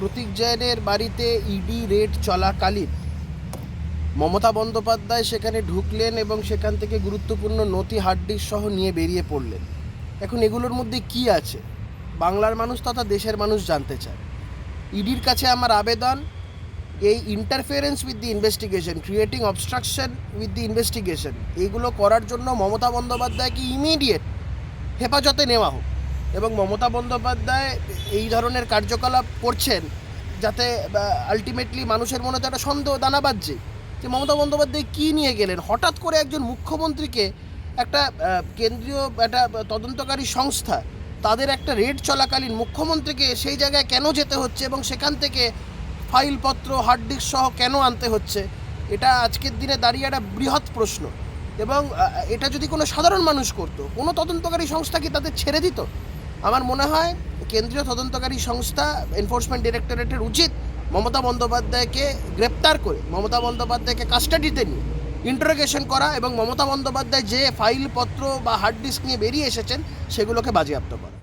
প্রতীক জৈনের বাড়িতে ED red চলাকালীন মমতা বন্দ্যোপাধ্যায় সেখানে ঢুকলেন এবং সেখান থেকে গুরুত্বপূর্ণ নথি হার্ড ডিস্ক সহ নিয়ে বেরিয়ে পড়লেন। এখন এগুলোর মধ্যে কি আছে বাংলার মানুষ তথা দেশের মানুষ জানতে চায়। ইডির কাছে আমার আবেদন, এই interference with the investigation, creating obstruction with the investigation, এইগুলো করার জন্য মমতা বন্দ্যোপাধ্যায়কে ইমিডিয়েট হেফাজতে নেওয়া হোক। এবং মমতা বন্দ্যোপাধ্যায় এই ধরনের কার্যকলাপ করছেন যাতে আলটিমেটলি মানুষের মনে তো একটা সন্দেহ দানা বাজছে যে মমতা বন্দ্যোপাধ্যায় কী নিয়ে গেলেন। হঠাৎ করে একজন মুখ্যমন্ত্রীকে একটা কেন্দ্রীয় একটা তদন্তকারী সংস্থা তাদের একটা রেড চলাকালীন মুখ্যমন্ত্রীকে সেই জায়গায় কেন যেতে হচ্ছে এবং সেখান থেকে ফাইলপত্র হার্ড ডিস্ক সহ কেন আনতে হচ্ছে, এটা আজকের দিনে দাঁড়িয়ে একটা বৃহৎ প্রশ্ন। এবং এটা যদি কোনো সাধারণ মানুষ করতো, কোনো তদন্তকারী সংস্থা কি তাদের ছেড়ে দিত? আমার মনে হয় কেন্দ্রীয় তদন্তকারী সংস্থা এনফোর্সমেন্ট ডিরেক্টরেটের উচিত মমতা বন্দ্যোপাধ্যায়কে গ্রেপ্তার করে মমতা বন্দ্যোপাধ্যায়কে কাস্টাডিতে নিয়ে ইন্টারোগেশন করা এবং মমতা বন্দ্যোপাধ্যায় যে ফাইলপত্র বা হার্ড ডিস্ক নিয়ে বেরিয়ে এসেছেন সেগুলোকে বাজেয়াপ্ত করা।